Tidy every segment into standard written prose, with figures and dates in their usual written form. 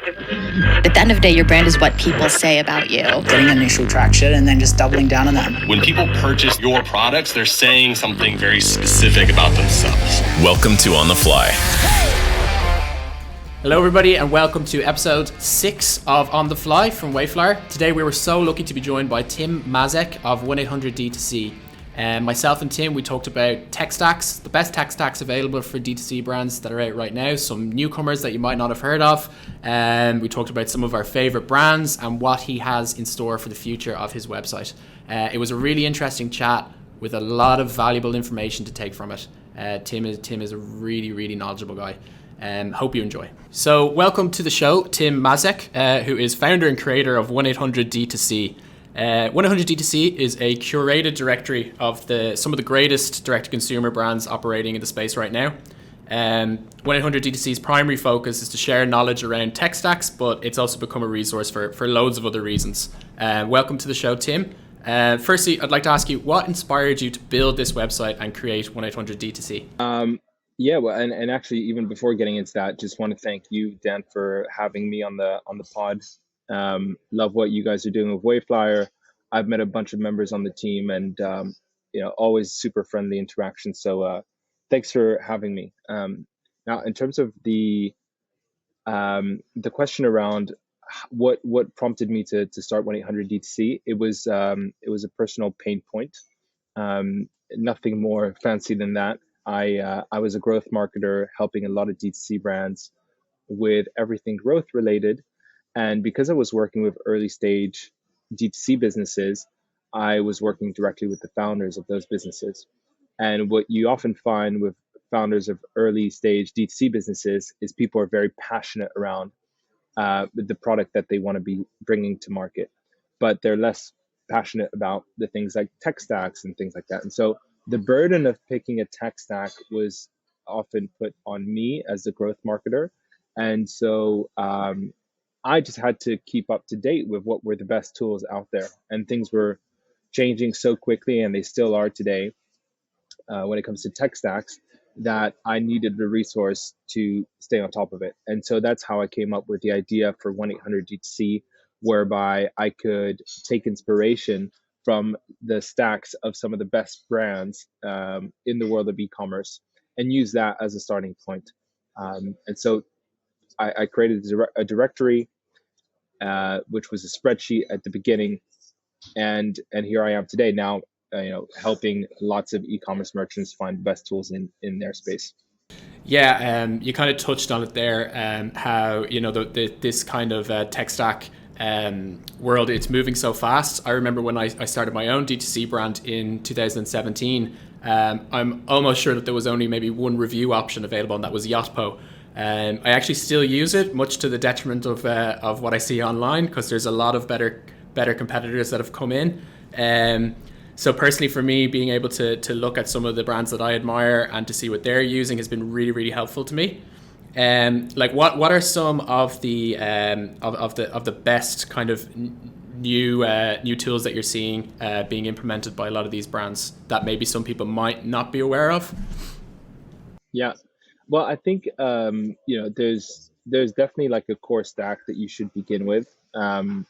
At the end of the day, your brand is what people say about you. Getting initial traction and then just doubling down on that. When people purchase your products, they're saying something very specific about themselves. Welcome to On the Fly. Hello everybody and welcome to episode 6 of On the Fly from Wayflyer. Today we were so lucky to be joined by Tim Masek of 1-800 DTC. Myself and Tim, we talked about tech stacks, the best tech stacks available for DTC brands that are out right now, some newcomers that you might not have heard of. We talked about some of our favorite brands and what he has in store for the future of his website. It was a really interesting chat with a lot of valuable information to take from it. Tim is a really knowledgeable guy. Hope you enjoy. So welcome to the show, Tim Masek, who is founder and creator of 1-800 DTC. 1-800 DTC is a curated directory of some of the greatest direct-to-consumer brands operating in the space right now. 1-800 DTC's primary focus is to share knowledge around tech stacks, but it's also become a resource for loads of other reasons. Welcome to the show, Tim. Firstly, I'd like to ask you, what inspired you to build this website and create 1-800 DTC? Yeah, well, and actually, even before getting into that, just want to thank you, Dan, for having me on the pod. Love what you guys are doing with Wayflyer. I've met a bunch of members on the team, and always super friendly interaction. So thanks for having me. Now, in terms of the question around what prompted me to start 1-800 DTC, it was a personal pain point. Nothing more fancy than that. I was a growth marketer helping a lot of DTC brands with everything growth related. And because I was working with early stage DTC businesses, I was working directly with the founders of those businesses. And what you often find with founders of early stage DTC businesses is people are very passionate around the product that they want to be bringing to market, but they're less passionate about the things like tech stacks and things like that. And so the burden of picking a tech stack was often put on me as the growth marketer. And so I just had to keep up to date with what were the best tools out there. And things were changing so quickly, and they still are today when it comes to tech stacks, that I needed the resource to stay on top of it. And so that's how I came up with the idea for 1-800 DTC, whereby I could take inspiration from the stacks of some of the best brands in the world of e-commerce and use that as a starting point. And so I created a directory, which was a spreadsheet at the beginning, and here I am today now, helping lots of e-commerce merchants find the best tools in their space. Yeah, you kind of touched on it there, how this kind of tech stack world, it's moving so fast. I remember when I started my own DTC brand in 2017, I'm almost sure that there was only maybe one review option available, and that was Yotpo. I actually still use it, much to the detriment of what I see online, because there's a lot of better competitors that have come in. So personally, for me, being able to look at some of the brands that I admire and to see what they're using has been really helpful to me. Like what are some of the best kind of new tools that you're seeing being implemented by a lot of these brands that maybe some people might not be aware of? Yeah, well, I think there's definitely like a core stack that you should begin with, and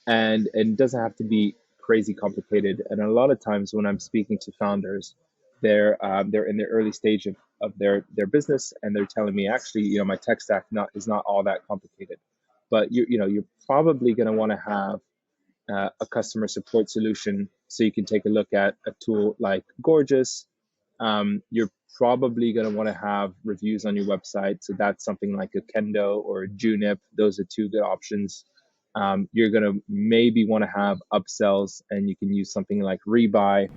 it doesn't have to be crazy complicated. And a lot of times when I'm speaking to founders, they're in the early stage of their business, and they're telling me, actually, my tech stack is not all that complicated, but you're probably going to want to have a customer support solution, so you can take a look at a tool like Gorgeous. You're probably going to want to have reviews on your website, so that's something like a Kendo or a Junip. Those are two good options. You're going to maybe want to have upsells, and you can use something like Rebuy.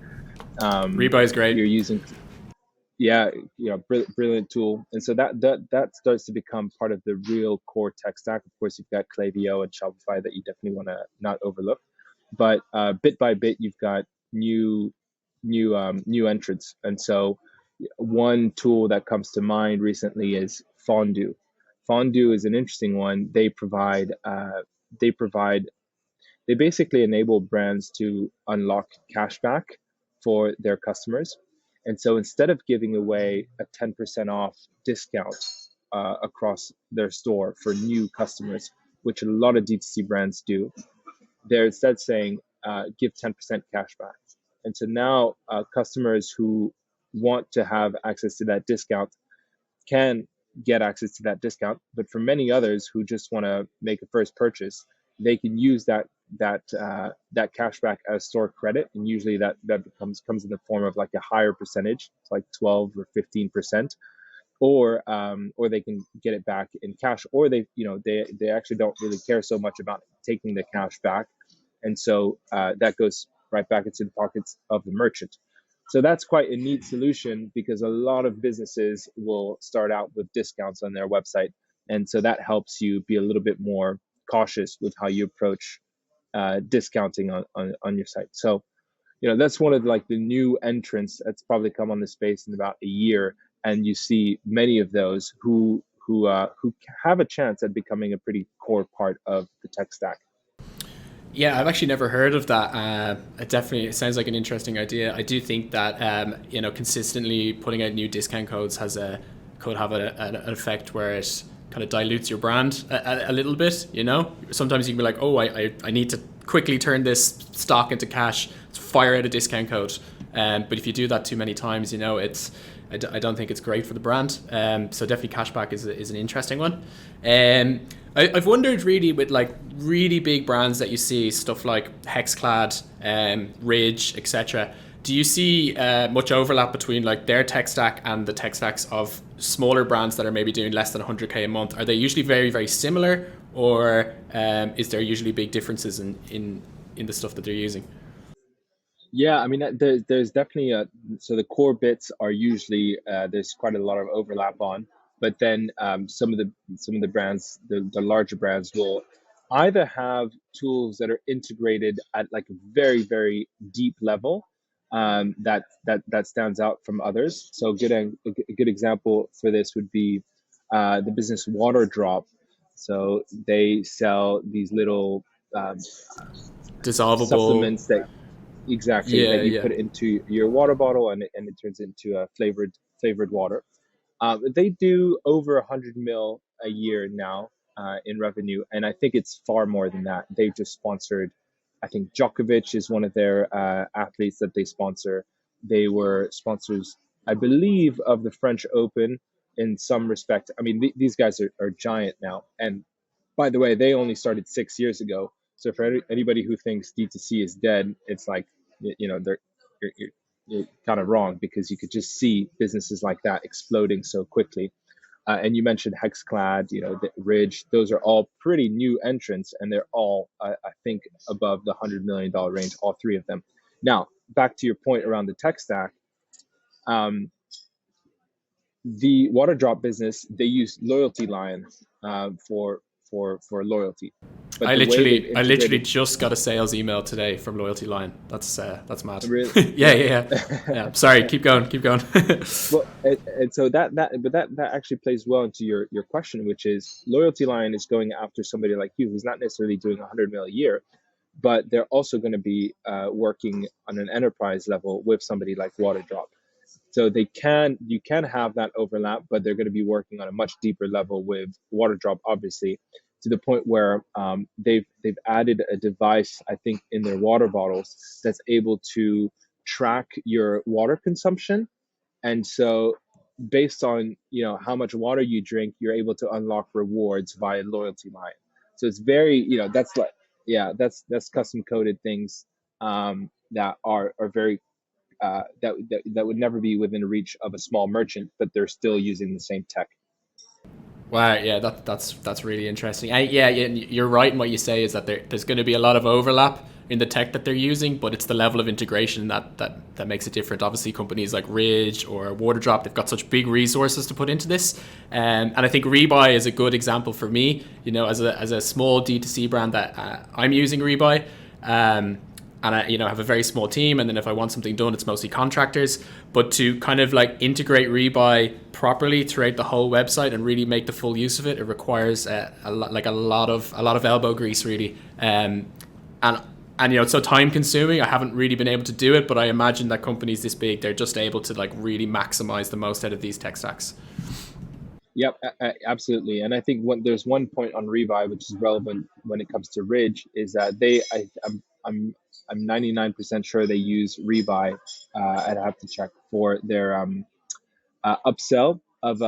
Rebuy is great. You're using, brilliant tool. And so that starts to become part of the real core tech stack. Of course, you've got Klaviyo and Shopify that you definitely want to not overlook. But bit by bit, you've got new entrants. And so one tool that comes to mind recently is Fondue. Fondue is an interesting one. They basically enable brands to unlock cashback for their customers. And so instead of giving away a 10% off discount across their store for new customers, which a lot of DTC brands do. They're instead saying give 10% cash back. And so now customers who want to have access to that discount can get access to that discount. But for many others who just want to make a first purchase, they can use that cashback as store credit, and usually that comes in the form of like a higher percentage, it's like 12 or 15%, or they can get it back in cash, or they actually don't really care so much about taking the cash back, and so that goes right back into the pockets of the merchant. So that's quite a neat solution, because a lot of businesses will start out with discounts on their website, and so that helps you be a little bit more cautious with how you approach discounting on your site. So that's one of like the new entrants that's probably come on the space in about a year, and you see many of those who have a chance at becoming a pretty core part of the tech stack. Yeah, I've actually never heard of that. It sounds like an interesting idea. I do think that consistently putting out new discount codes could have an effect where it kind of dilutes your brand a little bit. Sometimes you can be like, oh, I need to quickly turn this stock into cash, fire out a discount code. But if you do that too many times, I don't think it's great for the brand. So definitely cashback is an interesting one. I've wondered really with like really big brands that you see, stuff like Hexclad, Ridge, etc. Do you see much overlap between like their tech stack and the tech stacks of smaller brands that are maybe doing less than 100K a month? Are they usually very, very similar, or is there usually big differences in the stuff that they're using? Yeah, I mean, there's definitely so the core bits are usually there's quite a lot of overlap on, but then some of the brands, the larger brands, will either have tools that are integrated at like a very, very deep level that stands out from others. So a good example for this would be the business Water Drop. So they sell these little dissolvable supplements that that you put into your water bottle, and it turns into a flavored water. They do over 100 mil a year now in revenue, and I think it's far more than that. They've just sponsored, I think Djokovic is one of their athletes that they sponsor. They were sponsors, I believe, of the French Open in some respect. I mean, these guys are giant now. And by the way, they only started 6 years ago. So for anybody who thinks DTC is dead, it's like, you're kind of wrong, because you could just see businesses like that exploding so quickly. And you mentioned Hexclad, the Ridge. Those are all pretty new entrants, and they're all, I think, above the $100 million range, all three of them. Now, back to your point around the tech stack. The Water Drop business, they use Loyalty Line for loyalty. But I literally just got a sales email today from Loyalty Line. That's mad. Really? yeah. Sorry, keep going. Well, and so that actually plays well into your question, which is Loyalty Line is going after somebody like you who's not necessarily doing 100 mil a year, but they're also going to be working on an enterprise level with somebody like Water Drop. So you can have that overlap, but they're going to be working on a much deeper level with Water Drop, obviously, to the point where they've added a device, I think, in their water bottles that's able to track your water consumption. And so based on how much water you drink, you're able to unlock rewards via Loyalty Line. So it's very, that's custom coded things that are very that would never be within reach of a small merchant, but they're still using the same tech. Wow, yeah, that's really interesting. You're right in what you say, is that there's going to be a lot of overlap in the tech that they're using, but it's the level of integration that makes it different. Obviously, companies like Ridge or Water Drop, they've got such big resources to put into this, and I think Rebuy is a good example for me. As a small D2C brand that I'm using Rebuy. And I, have a very small team, and then if I want something done, it's mostly contractors. But to kind of like integrate Rebuy properly throughout the whole website and really make the full use of it, it requires a lot of elbow grease, really. And it's so time consuming. I haven't really been able to do it, but I imagine that companies this big, they're just able to like really maximize the most out of these tech stacks. Yep, absolutely. And I think there's one point on Rebuy which is relevant when it comes to Ridge is that I'm 99% sure they use Rebuy. I'd have to check for their upsell of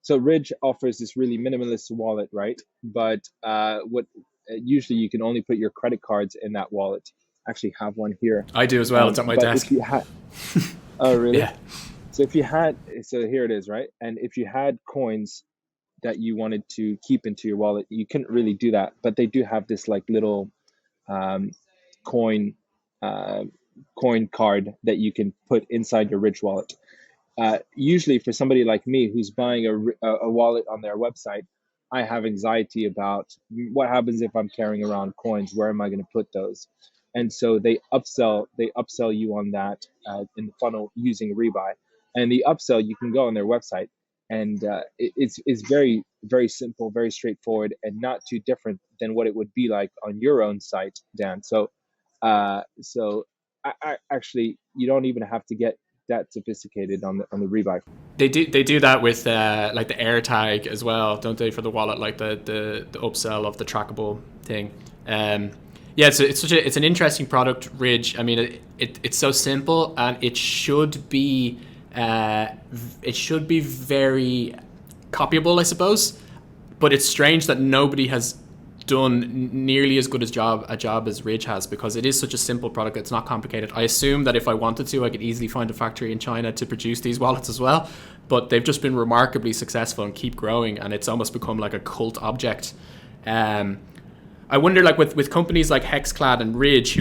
so Ridge offers this really minimalist wallet, right? But what usually you can only put your credit cards in that wallet. I actually have one here. I do as well. It's at my But desk. if you had, oh really? Yeah. So if you had, so here it is, right? And if you had coins that you wanted to keep into your wallet, you couldn't really do that. But they do have this like little um, coin uh, coin card that you can put inside your Ridge wallet. Usually for somebody like me who's buying a wallet on their website, I have anxiety about what happens if I'm carrying around coins. Where am I going to put those? And so they upsell you on that in the funnel using Rebuy. And the upsell, you can go on their website, and it's very very simple, very straightforward, and not too different than what it would be like on your own site, Dan. So I actually you don't even have to get that sophisticated on the Rebuy. They do that with like the AirTag as well, don't they, for the wallet, like the upsell of the trackable thing. Yeah, it's an interesting product, Ridge. I mean, it's so simple, and it should be very copyable, I suppose. But it's strange that nobody has done nearly as good a job as Ridge has, because it is such a simple product. It's not complicated. I assume that if I wanted to, I could easily find a factory in China to produce these wallets as well. But they've just been remarkably successful and keep growing, and it's almost become like a cult object. I wonder, like with companies like Hexclad and Ridge,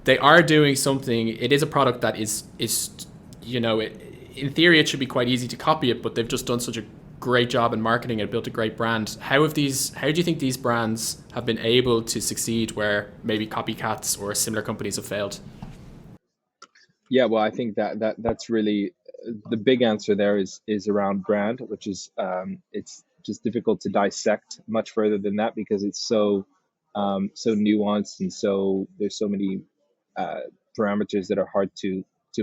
they are doing something. It is a product that is in theory it should be quite easy to copy it, but they've just done such a great job in marketing and built a great brand. How do you think these brands have been able to succeed where maybe copycats or similar companies have failed? Yeah, well, I think that's really the big answer there is around brand, which is it's just difficult to dissect much further than that because it's so nuanced, and so there's so many parameters that are hard to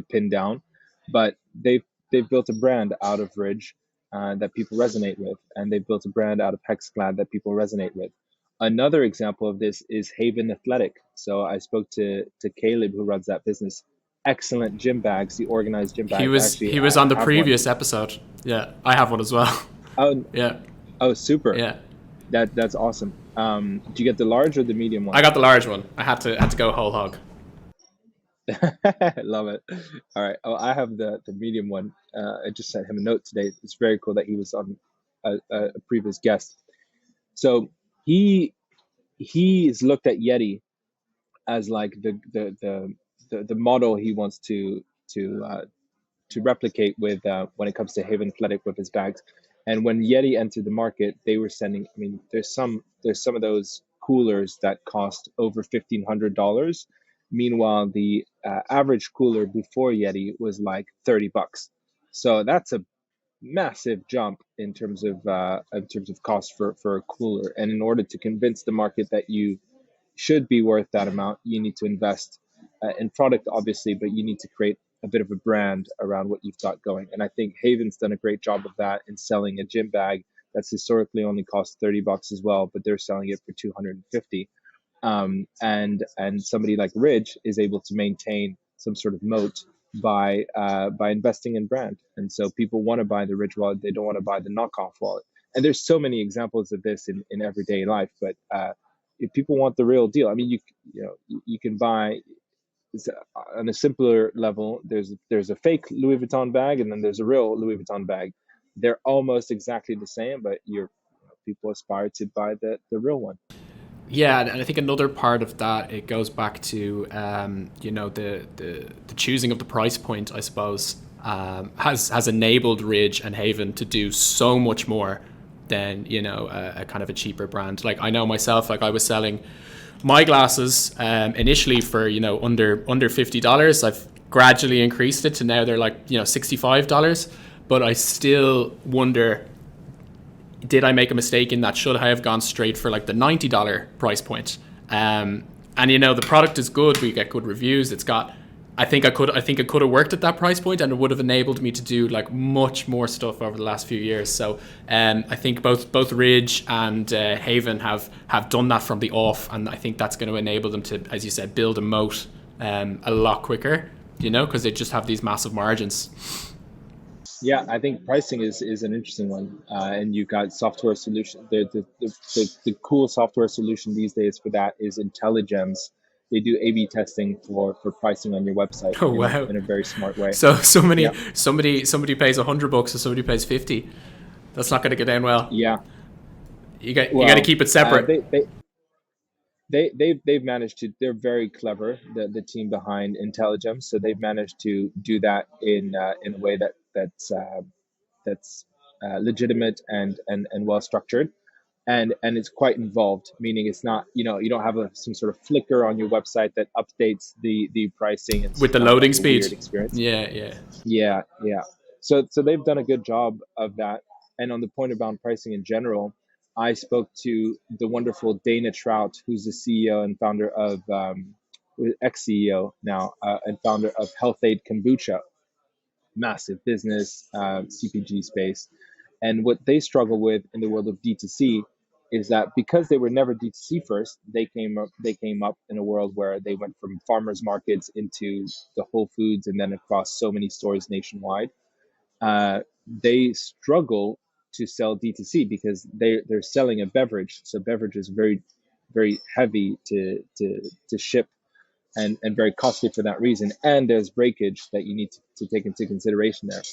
pin down. But they've built a brand out of Ridge that people resonate with, and they've built a brand out of Hexclad that people resonate with. Another example of this is Haven Athletic. So I spoke to Caleb, who runs that business. Excellent gym bags, the organized gym bags. He was on the previous episode. Yeah, I have one as well. Oh yeah. Oh, super. Yeah. That's awesome. Did you get the large or the medium one? I got the large one. I had to go whole hog. Love it. All right. Oh, I have the medium one. I just sent him a note today. It's very cool that he was on a previous guest. So he's looked at Yeti as like the model he wants to replicate with when it comes to Haven Athletic with his bags. And when Yeti entered the market, they were sending. I mean, there's some of those coolers that cost over $1,500. Meanwhile, the average cooler before Yeti was like $30. So that's a massive jump in terms of cost for a cooler. And in order to convince the market that you should be worth that amount, you need to invest in product, obviously, but you need to create a bit of a brand around what you've got going. And I think Haven's done a great job of that in selling a gym bag that's historically only cost $30 as well, but they're selling it for $250. And somebody like Ridge is able to maintain some sort of moat by investing in brand. And so people want to buy the Ridge wallet; they don't want to buy the knockoff wallet. And there's so many examples of this in everyday life. But if people want the real deal, I mean, you can buy. On a simpler level, there's a fake Louis Vuitton bag, and then there's a real Louis Vuitton bag. They're almost exactly the same, but people aspire to buy the real one. Yeah, and I think another part of that, it goes back to the choosing of the price point, I suppose, has enabled Ridge and Haven to do so much more than a kind of a cheaper brand. Like I know myself, like I was selling my glasses initially for under $50. I've gradually increased it to now they're like $65, but I still wonder, did I make a mistake in that? Should I have gone straight for like the $90 price point? And the product is good. We get good reviews. It's got I think it could have worked at that price point, and it would have enabled me to do like much more stuff over the last few years. So I think both Ridge and Haven have done that from the off, and I think that's going to enable them to, as you said, build a moat a lot quicker, because they just have these massive margins. Yeah, I think pricing is an interesting one, and you've got software solution. The cool software solution these days for that is Intelligems. They do A/B testing for pricing on your website. Oh wow! In a very smart way. So somebody pays $100 and somebody pays 50. That's not going to go down well. Yeah, you got to keep it separate. They've managed to. They're very clever. The team behind Intelligence, so they've managed to do that in a way that's legitimate and well structured. And it's quite involved, meaning it's not, you don't have some sort of flicker on your website that updates the pricing. It's with the loading speed. Experience. Yeah. So they've done a good job of that. And on the point about pricing in general, I spoke to the wonderful Dana Trout, who's the CEO and founder of, ex-CEO now, and founder of Health Aid Kombucha, massive business, CPG space. And what they struggle with in the world of D2C is that because they were never D2C first, they came up in a world where they went from farmers markets into the Whole Foods and then across so many stores nationwide. They struggle to sell D2C because they're selling a beverage. So beverage is very, very heavy to ship and very costly for that reason. And there's breakage that you need to take into consideration there.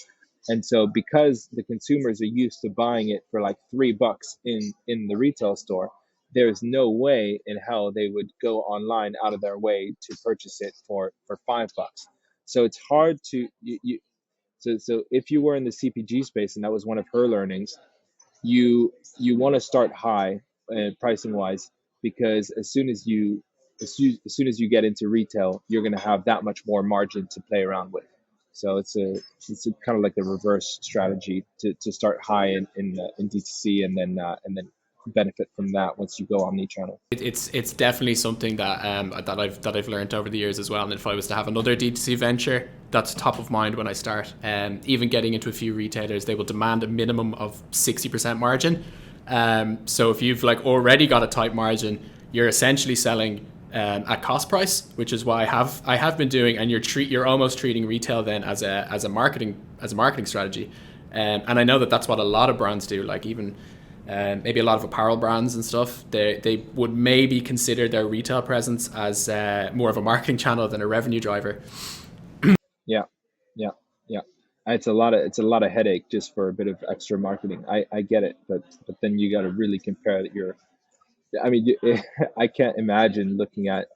And so because the consumers are used to buying it for like $3 in the retail store, there's no way in hell they would go online out of their way to purchase it for $5. So it's hard to, so if you were in the CPG space, and that was one of her learnings, you want to start high pricing wise, because as soon as you get into retail, you're going to have that much more margin to play around with. So it's a kind of like a reverse strategy to start high in D2C and then benefit from that once you go omnichannel. It's definitely something that I've learned over the years as well. And if I was to have another D2C venture, that's top of mind when I start. Even getting into a few retailers, they will demand a minimum of 60% margin. So if you've like already got a tight margin, you're essentially selling at cost price, which is what I have been doing, and you're almost treating retail then as a marketing strategy, and I know that's what a lot of brands do. Like even maybe a lot of apparel brands and stuff, they would maybe consider their retail presence as more of a marketing channel than a revenue driver. Yeah. It's a lot of headache just for a bit of extra marketing. I get it, but then you got to really compare that I can't imagine looking at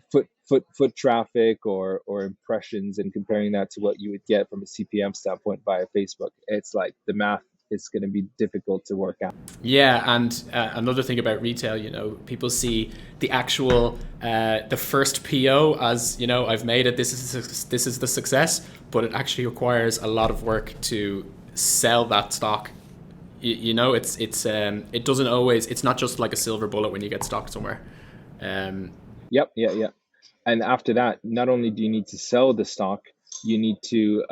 foot traffic or impressions and comparing that to what you would get from a CPM standpoint via Facebook. It's like the math is going to be difficult to work out. Yeah, and another thing about retail, people see the actual the first PO as I've made it. This is the success, but it actually requires a lot of work to sell that stock. It doesn't always. It's not just like a silver bullet when you get stock somewhere. Yep. And after that, not only do you need to sell the stock, you need to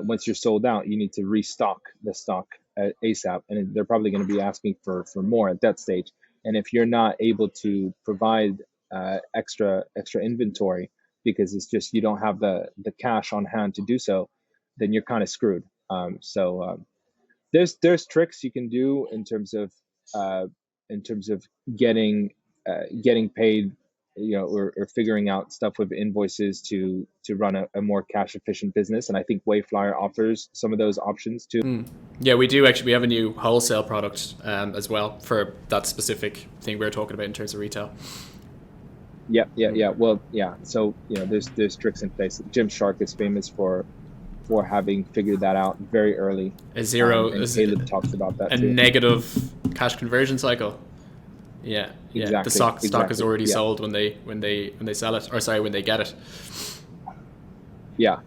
once you're sold out, you need to restock the stock ASAP, and they're probably going to be asking for more at that stage. And if you're not able to provide extra inventory because it's just you don't have the cash on hand to do so, then you're kind of screwed. There's tricks you can do in terms of getting paid, or figuring out stuff with invoices to run a more cash efficient business. And I think Wayflyer offers some of those options too. Yeah, we do actually. We have a new wholesale product as well for that specific thing we were talking about in terms of retail. Yeah. Well, yeah. So there's tricks in place. Gymshark is famous for having figured that out very early. And Caleb talks about that too. Negative cash conversion cycle. Yeah. Exactly. The stock is already sold when they sell it, or sorry, when they get it. Yeah.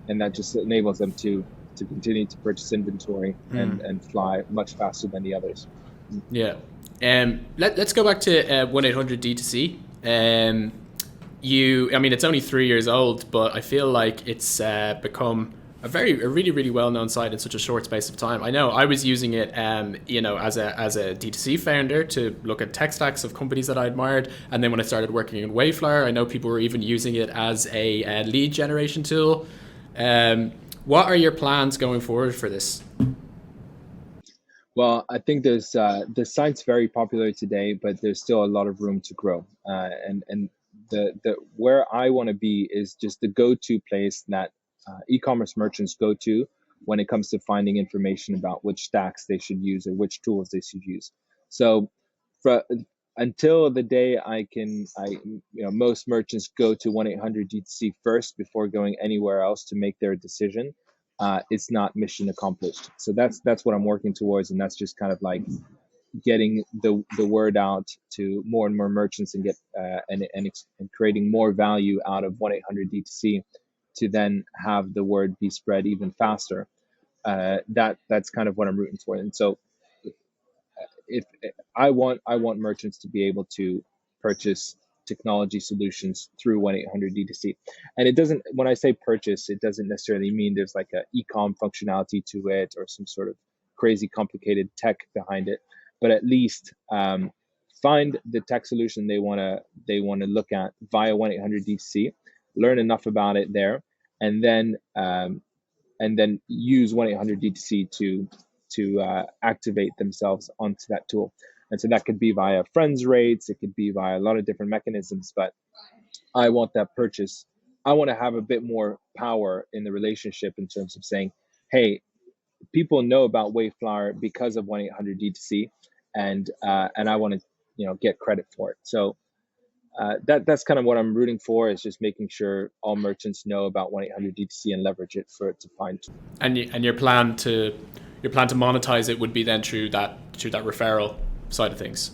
And that just enables them to continue to purchase inventory and fly much faster than the others. Yeah. Let's go back to 1-800 D2C. I mean, it's only 3 years old, but I feel like it's become a really, really well known site in such a short space of time. I know I was using it, as a D2C founder to look at tech stacks of companies that I admired, and then when I started working in Wayflyer, I know people were even using it as a lead generation tool. What are your plans going forward for this? Well, I think the site's very popular today, but there's still a lot of room to grow. And the where I want to be is just the go-to place that e-commerce merchants go to when it comes to finding information about which stacks they should use or which tools they should use. So, for, until the day most merchants go to 1-800 DTC first before going anywhere else to make their decision. It's not mission accomplished. So that's what I'm working towards, and that's just kind of like getting the word out to more and more merchants and and creating more value out of 1-800 DTC to then have the word be spread even faster. That's kind of what I'm rooting for. And so if I want merchants to be able to purchase technology solutions through 1-800 DTC. And it doesn't, when I say purchase, it doesn't necessarily mean there's like a e-com functionality to it or some sort of crazy complicated tech behind it, but at least find the tech solution they want to look at via 1-800 DTC, learn enough about it there, and then use 1-800 DTC to activate themselves onto that tool. And so that could be via friends rates, it could be via a lot of different mechanisms, but I want that purchase. I want to have a bit more power in the relationship in terms of saying, hey, people know about Wayflyer because of 1-800 DTC, and I want to get credit for it. So that's kind of what I'm rooting for, is just making sure all merchants know about 1-800 DTC and leverage it to find. And your plan to monetize it would be then through that referral side of things.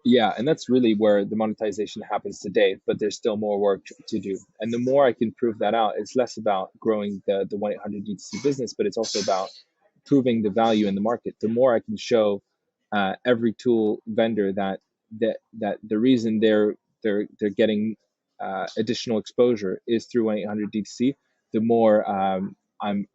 Yeah, and that's really where the monetization happens today, but there's still more work to do. And the more I can prove that out, it's less about growing the 1-800 DTC business, but it's also about proving the value in the market. The more I can show every tool vendor that the reason they're getting additional exposure is through 1-800 DTC, the more I'm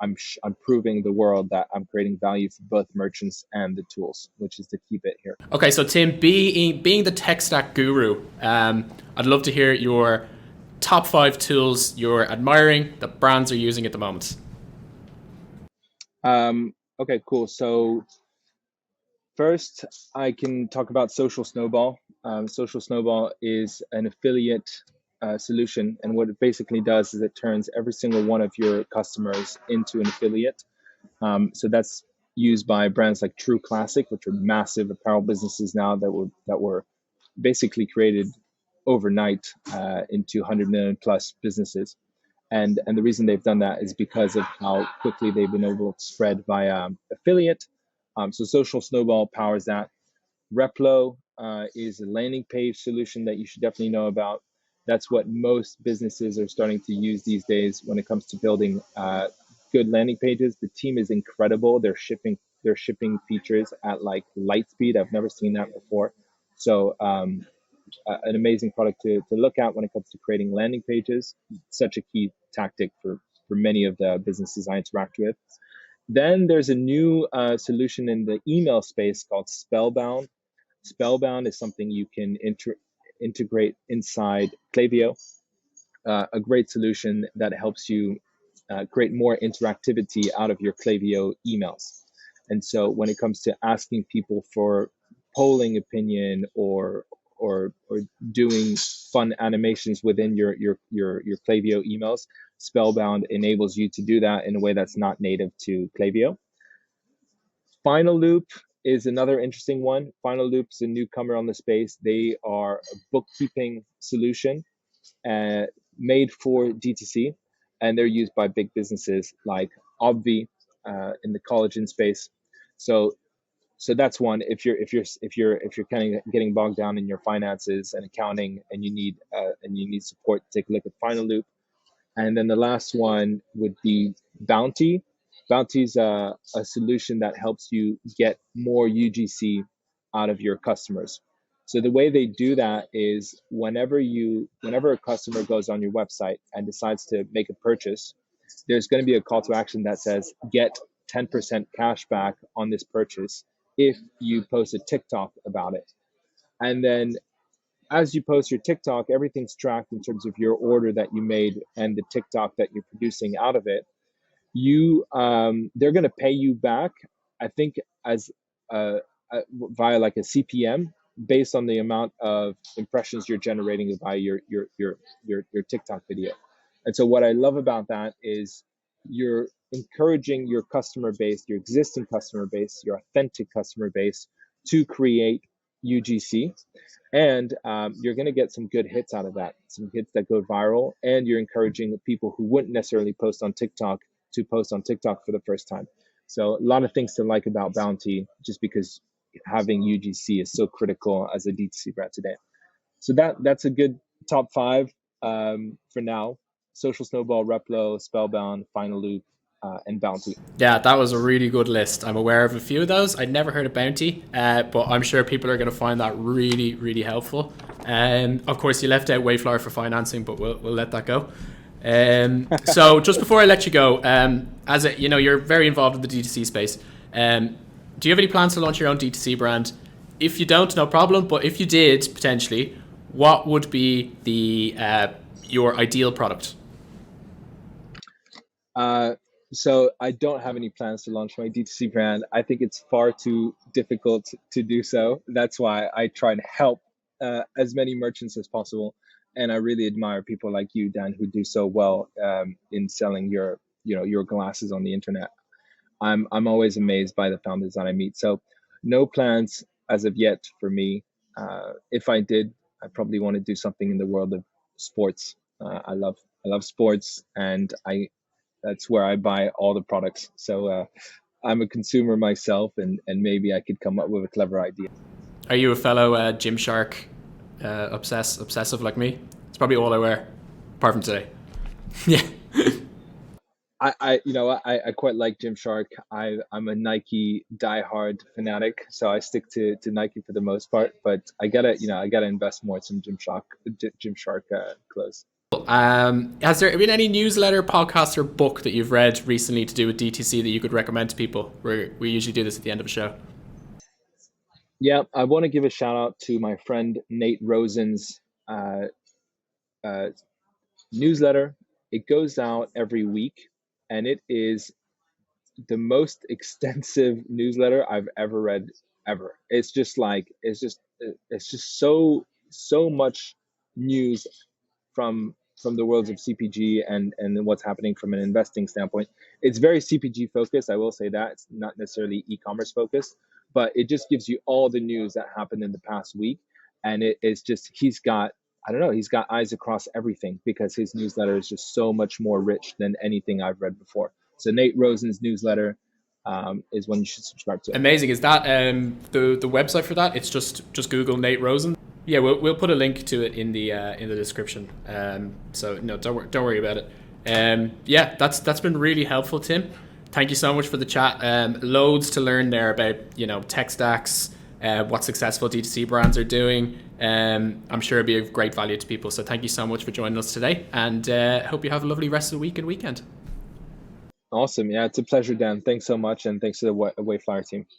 proving the world that I'm creating value for both merchants and the tools, which is the key bit here. Okay, so Tim, being the tech stack guru, I'd love to hear your top 5 tools you're admiring that brands are using at the moment. Okay, cool. So first, I can talk about Social Snowball. Social Snowball is an affiliate solution, and what it basically does is it turns every single one of your customers into an affiliate. So that's used by brands like True Classic, which are massive apparel businesses now that were basically created overnight into 100 million plus businesses. And the reason they've done that is because of how quickly they've been able to spread via affiliate. So Social Snowball powers that. Replo is a landing page solution that you should definitely know about. That's what most businesses are starting to use these days when it comes to building good landing pages. The team is incredible. They're shipping features at like light speed. I've never seen that before. So an amazing product to look at when it comes to creating landing pages. Such a key tactic for many of the businesses I interact with. Then there's a new solution in the email space called Spellbound. Spellbound is something you can integrate inside Klaviyo, a great solution that helps you create more interactivity out of your Klaviyo emails. And so when it comes to asking people for polling opinion or doing fun animations within your Klaviyo emails, Spellbound enables you to do that in a way that's not native to Klaviyo. Final Loop is another interesting one. Final Loop's a newcomer on the space. They are a bookkeeping solution made for DTC, and they're used by big businesses like Obvi in the collagen space. So that's one. If you're kind of getting bogged down in your finances and accounting, and you need support, take a look at Final Loop. And then the last one would be Bounty. Bounty's a solution that helps you get more UGC out of your customers. So the way they do that is whenever a customer goes on your website and decides to make a purchase, there's going to be a call to action that says get 10% cash back on this purchase if you post a TikTok about it. And then as you post your TikTok, everything's tracked in terms of your order that you made and the TikTok that you're producing out of it. They're going to pay you back, I think, as via like a CPM based on the amount of impressions you're generating via your TikTok video. And so what I love about that is you're encouraging your customer base, your existing customer base, your authentic customer base to create UGC. And you're going to get some good hits out of that, some hits that go viral. And you're encouraging people who wouldn't necessarily post on TikTok to post on TikTok for the first time. So a lot of things to like about Bounty, just because having UGC is so critical as a DTC brand today. So that's a good top 5 for now. Social Snowball, Replo, Spellbound, Final Loop, and Bounty. Yeah, that was a really good list. I'm aware of a few of those. I'd never heard of Bounty, but I'm sure people are going to find that really, really helpful. Of course, you left out Wayflower for financing, but we'll let that go. So just before I let you go, you're very involved in the D2C space. Do you have any plans to launch your own D2C brand? If you don't, no problem. But if you did, potentially, what would be your ideal product? So I don't have any plans to launch my D2C brand. I think it's far too difficult to do so. That's why I try to help as many merchants as possible. And I really admire people like you, Dan, who do so well in selling your glasses on the internet. I'm always amazed by the founders that I meet. So no plans as of yet for me. If I did, I probably want to do something in the world of sports. I love sports, and that's where I buy all the products. So I'm a consumer myself, and maybe I could come up with a clever idea. Are you a fellow Gymshark obsessive like me? It's probably all I wear, apart from today. Yeah. I quite like Gymshark. I'm a Nike diehard fanatic, so I stick to Nike for the most part. But I gotta invest more in some Gymshark clothes. Has there been any newsletter, podcast, or book that you've read recently to do with DTC that you could recommend to people? We usually do this at the end of a show. Yeah, I want to give a shout out to my friend Nate Rosen's newsletter. It goes out every week, and it is the most extensive newsletter I've ever read ever. It's just so much news from the worlds of CPG and what's happening from an investing standpoint. It's very CPG focused. I will say that it's not necessarily e-commerce focused, but it just gives you all the news that happened in the past week. And it's just, he's got eyes across everything, because his newsletter is just so much more rich than anything I've read before. So Nate Rosen's newsletter is one you should subscribe to. Amazing. Is that the website for that? It's just Google Nate Rosen. Yeah, we'll put a link to it in the description. So no, don't worry about it. Yeah, that's been really helpful, Tim. Thank you so much for the chat. Loads to learn there about tech stacks, what successful D2C brands are doing. I'm sure it'll be of great value to people. So thank you so much for joining us today, and hope you have a lovely rest of the week and weekend. Awesome. Yeah, it's a pleasure, Dan. Thanks so much, and thanks to the Wayflower team.